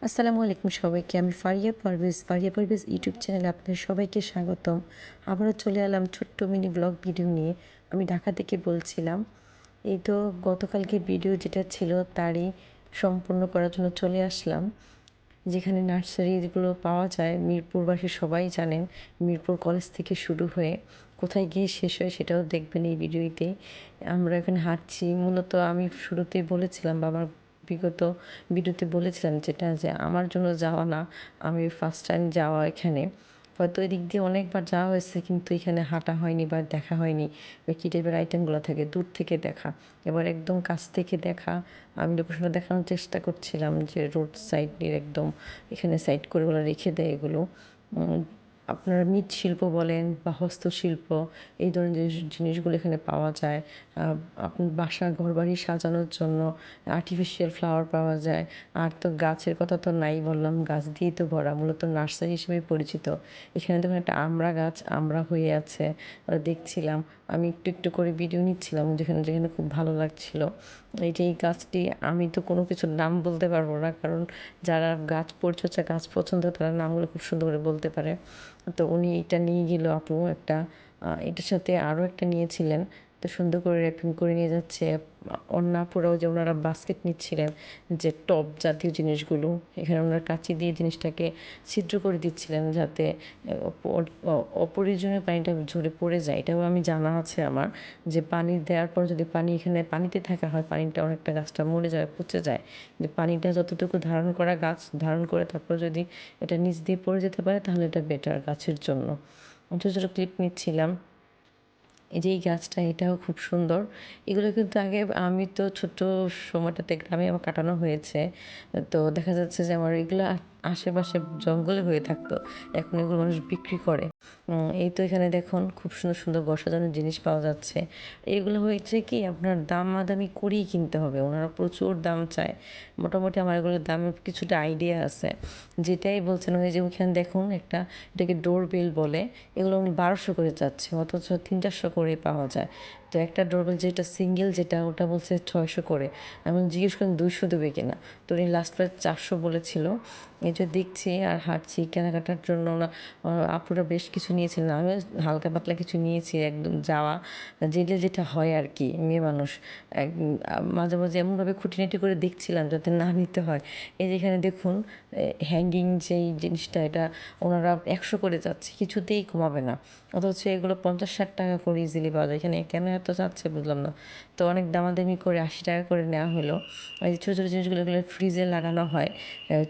আসসালামু আলাইকুম সবাইকে। আমি ফারিয়া পারভেজ ইউটিউব চ্যানেলে আপনাদের সবাইকে স্বাগতম। আবারও চলে এলাম ছোট্ট মিনি ব্লগ ভিডিও নিয়ে। আমি ঢাকা থেকে বলছিলাম। এই তো গতকালকের ভিডিও যেটা ছিল তারই সম্পূর্ণ করার জন্য চলে আসলাম। যেখানে নার্সারিগুলো পাওয়া যায় মিরপুরবাসী সবাই জানেন। মিরপুর কলেজ থেকে শুরু হয়ে কোথায় গিয়ে শেষ হয় সেটাও দেখবেন এই ভিডিওতে। আমরা এখানে হাঁটছি, মূলত আমি শুরুতেই বলেছিলাম বা আমার বিগত ভিডিওতে বলেছিলাম যেটা যে আমার জন্য যাওয়া না, আমি ফার্স্ট টাইম যাওয়া এখানে। হয়তো এদিক দিয়ে অনেকবার যাওয়া হয়েছে কিন্তু এখানে হাঁটা হয়নি বা দেখা হয়নি। ওই কী টাইপের আইটেমগুলো থাকে দূর থেকে দেখা, এবার একদম কাছ থেকে দেখা। আমি লোকেশনটা দেখানোর চেষ্টা করছিলাম যে রোড সাইডের একদম এখানে সাইড করে ওরা রেখে দেয় এগুলো। আপনার মৃৎশিল্প বলেন বা হস্তশিল্প, এই ধরনের জিনিসগুলো এখানে পাওয়া যায়। আপনার বাসা ঘরবাড়ি সাজানোর জন্য আর্টিফিশিয়াল ফ্লাওয়ার পাওয়া যায়। আর তো গাছের কথা তো নাই বললাম, গাছ দিয়েই তো ভরা, মূলত নার্সারি হিসেবে পরিচিত। এখানে দেখুন একটা আমড়া গাছ আমড়া হয়ে আছে, দেখছিলাম। আমি একটু একটু করে ভিডিও নিচ্ছিলাম যেখানে যেখানে খুব ভালো লাগছিল। এই যে এই গাছটি, আমি তো কোনো কিছুর নাম বলতে পারবো না, কারণ যারা গাছ পরিচর্যা গাছ পছন্দ তারা নামগুলো খুব সুন্দর করে বলতে পারে। তো উনি এটা নিয়ে গেল আপু একটা, এটার সাথে আরও একটা নিয়েছিলেন। তো সুন্দর করে র্যাপিং করে নিয়ে যাচ্ছে। অন্য আপুরাও যে ওনারা বাস্কেট নিচ্ছিলেন, যে টপ জাতীয় জিনিসগুলো, এখানে ওনারা কাঁচি দিয়ে জিনিসটাকে ছিদ্র করে দিচ্ছিলেন যাতে অপরিজনীয় পানিটা ঝরে পড়ে যায়। এটাও আমি জানা আছে আমার, যে পানি দেওয়ার পর যদি পানি এখানে পানিতে থাকা হয় পানিটা অনেকটা গাছটা মরে যায়, পচে যায়। যে পানিটা যতটুকু ধারণ করা গাছ ধারণ করে তারপর যদি এটা নিচ দিয়ে পড়ে যেতে পারে তাহলে এটা বেটার গাছের জন্য। ছোটো ছোটো ক্লিপ নিচ্ছিলাম। এই যে এই গাছটা, এটাও খুব সুন্দর। এগুলো কিন্তু আগে আমি তো ছোটো সময়টাতে গ্রামে আমার কাটানো হয়েছে। তো দেখা যাচ্ছে যে আমার এগুলো আশেপাশে জঙ্গলে হয়ে থাকতো, এখন এগুলো মানুষ বিক্রি করে। এই তো এখানে দেখুন খুব সুন্দর সুন্দর ঘর সাজানোর জিনিস পাওয়া যাচ্ছে। এগুলো হয়েছে কি আপনার দামাদামি করেই কিনতে হবে, ওনারা প্রচুর দাম চায়। মোটামুটি আমার এগুলোর দামের কিছুটা আইডিয়া আছে। যেটাই বলছেন ওই যে ওইখানে দেখুন একটা, এটাকে ডোরবেল বলে, এগুলো উনি 1200 করে চাচ্ছে, অথচ 300-400 করেই পাওয়া যায়। তো একটা ডোরবেল যেটা সিঙ্গেল যেটা, ওটা বলছে 600 করে। আমি জিজ্ঞেস করেন 200 দেবে কিনা, তো উনি লাস্ট প্রায় 400 বলেছিল। এই যে দেখছি আর হাঁটছি কেনাকাটার জন্য। ওরা আপুরা বেশ কিছু নিয়েছিলেন, আমিও হালকা পাতলা কিছু নিয়েছি, একদম যাওয়া জেলে যেটা হয় আর কি, মেয়ে মানুষ এক মাঝে মাঝে এমনভাবে খুঁটিনাটি করে দেখছিলাম যাতে না নিতে হয়। এই যেখানে দেখুন হ্যাঙ্গিং যেই জিনিসটা, এটা ওনারা 100 করে যাচ্ছে, কিছুতেই কমাবে না। অথচ এগুলো 50-60 টাকা করে ইজিলি পাওয়া যায়, এখানে কেন এত চাচ্ছে বুঝলাম না। তো অনেক দামাদামি করে 80 টাকা করে নেওয়া হলো। এই ছোটো ছোটো জিনিসগুলো এগুলো ফ্রিজে লাগানো হয়,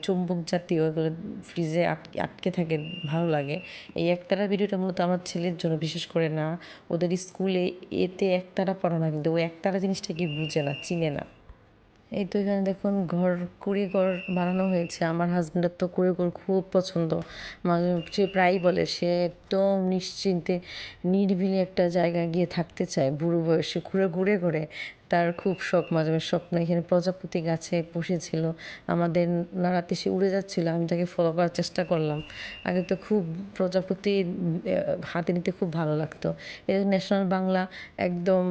চুম্বক জাতীয়, এগুলো ফ্রিজে আটকে থাকে, ভালো লাগে। এই একতারা ভিডিওটা মূলত আমার ছেলের জন্য, বিশেষ করে না, ওদের স্কুলে এতে একতারা পড়ানো হয় কিন্তু ওই একতারা জিনিসটা কি বুঝে না, চিনে না। এই তো এখানে দেখুন কুঁড়ে ঘর বানানো হয়েছে। আমার হাজব্যান্ডের তো কুঁড়ে ঘর খুব পছন্দ। সে প্রায়ই বলে সে একদম নিশ্চিন্তে নিরিবিলি একটা জায়গায় গিয়ে থাকতে চায়, বুড়ো বয়সে ঘুরে ঘুরে ঘুরে। তার খুব শখ, মাঝে মাঝে স্বপ্ন। এখানে প্রজাপতি গাছে বসেছিল, আমাদের নাড়াতে সে উড়ে যাচ্ছিল, আমি তাকে ফলো করার চেষ্টা করলাম। আগে তো খুব প্রজাপতি হাতে নিতে খুব ভালো লাগতো। এই ন্যাশনাল বাংলা, একদম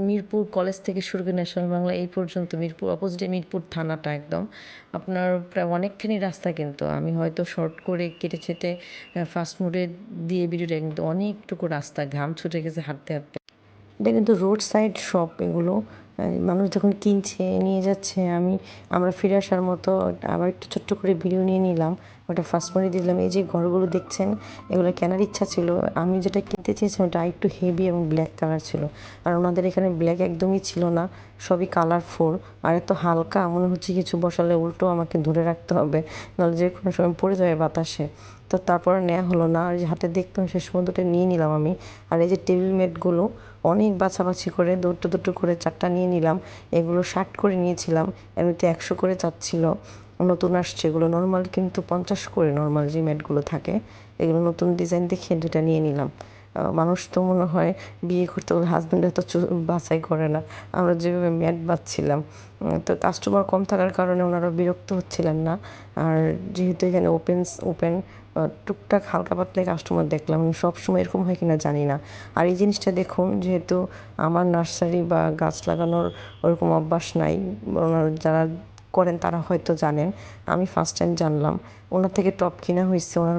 মিরপুর কলেজ থেকে শুরু করে ন্যাশনাল বাংলা এই পর্যন্ত, মিরপুর অপোজিটে মিরপুর থানাটা একদম আপনার প্রায় অনেকখানি রাস্তা, কিন্তু আমি হয়তো শর্ট করে কেটে ছেটে ফাস্ট মোডে দিয়ে ভিডিওটা, কিন্তু অনেকটুকু রাস্তা, ঘাম ছুটে গেছে হাঁটতে হাঁটতে। এটা কিন্তু রোড সাইড শপ এগুলো, মানুষ যখন কিনছে নিয়ে যাচ্ছে। আমরা ফিরে আসার মতো আবার একটু ছোট্ট করে ভিডিও নিয়ে নিলাম, ওটা ফার্স্ট করে দিলাম। এই যে ঘরগুলো দেখছেন, এগুলো কেনার ইচ্ছা ছিল। আমি যেটা কিনতে চেয়েছিলাম ওটা একটু হেভি এবং ব্ল্যাক কালার ছিল, আর ওনাদের এখানে ব্ল্যাক একদমই ছিল না, সবই কালারফুল। আর এত হালকা মনে হচ্ছে কিছু বসালে উল্টো আমাকে ধরে রাখতে হবে, নাহলে যে কোনো সময় পড়ে যাবে বাতাসে। তো তারপরে নেওয়া হলো না, আর যে হাতে দেখতাম শেষ পর্যন্ত নিয়ে নিলাম আমি। আর এই যে টেবিল ম্যাটগুলো অনেক বাছাবাছি করে দুটো দুটো করে 4টা নিয়ে নিলাম। এগুলো 60 করে নিয়েছিলাম, এমনিতে 100 করে চাচ্ছিল। নতুন আসছে এগুলো, নর্মাল কিন্তু 50 করে নর্মাল যে ম্যাটগুলো থাকে। এগুলো নতুন ডিজাইন দেখে 2টা নিয়ে নিলাম। মানুষ তো মনে হয় বিয়ে করতে হলে হাজব্যান্ড এত বাছাই করে না, আমরা যেভাবে ম্যাট বাছছিলাম। তো কাস্টমার কম থাকার কারণে ওনারা বিরক্ত হচ্ছিলেন না। আর যেহেতু এখানে ওপেন টুকটাক হালকা পাতলা কাস্টমার দেখলাম, সবসময় এরকম হয় কিনা জানি না। আর এই জিনিসটা দেখুন, যেহেতু আমার নার্সারি বা গাছ লাগানোর ওরকম অভ্যাস নাই, যারা করেন তারা হয়তো জানেন, আমি ফার্স্ট টাইম জানলাম। ওনার থেকে টব কেনা হয়েছে, ওনার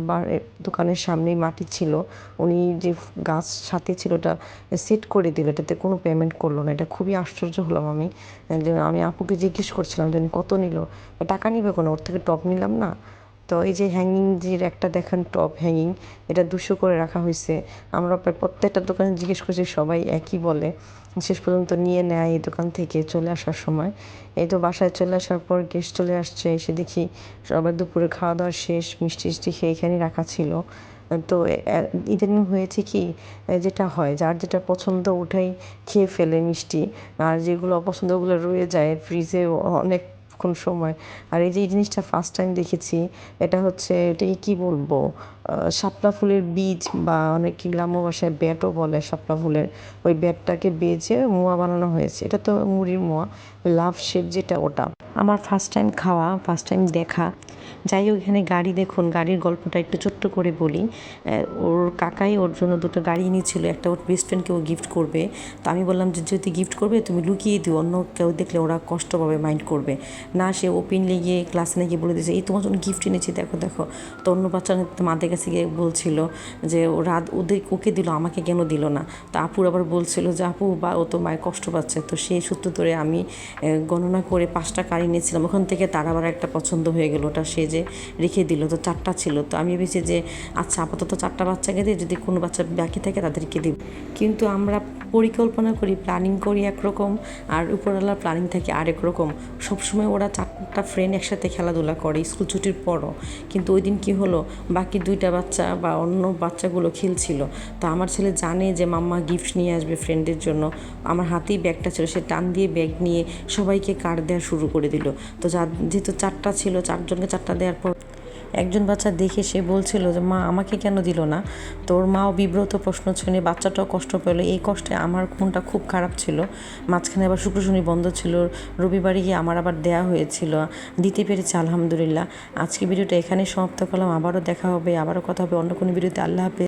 দোকানের সামনেই মাটি ছিল, উনি যে গাছ সাথে ছিল ওটা সেট করে দিল, এটাতে কোনো পেমেন্ট করলো না। এটা খুবই আশ্চর্য হলাম আমি, যে আমি আপুকে জিজ্ঞেস করছিলাম যে কত নিল, টাকা নিবে কোনো, ওর থেকে টব নিলাম না। তো এই যে হ্যাঙ্গিং যে একটা দেখেন টপ হ্যাঙ্গিং, এটা 200 করে রাখা হয়েছে। আমরা প্রায় প্রত্যেকটা দোকানে জিজ্ঞেস করছি, সবাই একই বলে। শেষ পর্যন্ত নিয়ে নেয় এই দোকান থেকে চলে আসার সময়। এই তো বাসায় চলে আসার পর গেস্ট চলে আসছে, এসে দেখি সবার দুপুরে খাওয়া দাওয়া শেষ, মিষ্টি টিষ্টি খেয়ে এখানেই রাখা ছিল। তো ইদানিং হয়েছে কি, যেটা হয় যার যেটা পছন্দ ওটাই খেয়ে ফেলে মিষ্টি, আর যেগুলো অপছন্দ ওগুলো রয়ে যায় ফ্রিজে অনেকক্ষণ সময়। আর এই যে এই জিনিসটা ফার্স্ট টাইম দেখেছি, এটা হচ্ছে এটাকে কী বলবো, শাপলা ফুলের বীজ বা অনেকে গ্রাম্য ভাষায় ব্যাটও বলে শাপলা ফুলের, ওই ব্যাটটাকে বেচে মোয়া বানানো হয়েছে। এটা তো মুড়ির মোয়া, লাভ শেপ যেটা ওটা। আমার ফার্স্ট টাইম খাওয়া, ফার্স্ট টাইম দেখা। যাই হোক, এখানে গাড়ি দেখুন, গাড়ির গল্পটা একটু ছোট্ট করে বলি। ওর কাকাই ওর জন্য 2টো গাড়ি এনেছিল, একটা ওর বেস্ট ফ্রেন্ডকে ও গিফট করবে। তো আমি বললাম যে যদি গিফট করবে তুমি লুকিয়ে দিও, অন্য কেউ দেখলে ওরা কষ্ট পাবে, মাইন্ড করবে না। সে ওপেনলি গিয়ে ক্লাসে গিয়ে বলে দিয়েছে এই তোমার জন্য গিফট এনেছি, দেখো দেখো। তো অন্য বাচ্চা মাদের কাছে গিয়ে বলছিল যে ওকে দিল, আমাকে কেন দিল না। তো আপুর আবার বলছিল যে আপু বা ও তো মায়ের কষ্ট পাচ্ছে। তো সেই সূত্র ধরে আমি গণনা করে 5টা গাড়ি নিয়েছিলাম, ওখান থেকে তার আবার একটা পছন্দ হয়ে গেলো, ওটা সে যে রেখে দিল। তো 4টা ছিল, তো আমি ভেবেছি যে আচ্ছা আপাতত 4টা বাচ্চাকে দিয়ে, যদি কোনো বাচ্চা বাকি থাকে তাদেরকে দিব। কিন্তু আমরা পরিকল্পনা করি, প্ল্যানিং করি একরকম, আর উপরওয়ালার প্ল্যানিং থাকে আরেক রকম। সবসময় ওরা 4টা ফ্রেন্ড একসাথে খেলাধুলা করে স্কুল ছুটির পরও, কিন্তু ওই দিন কী হলো, বাকি 2টা বাচ্চা বা অন্য বাচ্চাগুলো খেলছিল। তো আমার ছেলে জানে যে মাম্মা গিফট নিয়ে আসবে ফ্রেন্ডের জন্য, আমার হাতেই ব্যাগটা ছিল, সে টান দিয়ে ব্যাগ নিয়ে সবাইকে কার্ড দেওয়া শুরু করে দিল। তো যেহেতু 4টা ছিল, 4জনকে 4টা দেওয়ার পর একজন বাচ্চা দেখে সে বলছিল যে মা আমাকে কেন দিল না। তো ওর মাও বিব্রত প্রশ্ন শুনে বাচ্চাটাও কষ্ট পেলো। এই কষ্টে আমার মনটা খুব খারাপ ছিল। মাঝখানে আবার শুক্র শনি বন্ধ ছিল, রবিবারে গিয়ে আমার আবার দেয়া হয়েছিল, দিতে পেরেছি আলহামদুলিল্লাহ। আজকে ভিডিওটা এখানেই সমাপ্ত করলাম, আবারও দেখা হবে, আবারও কথা হবে অন্য কোনো ভিডিওতে। আল্লাহ হাফেজ।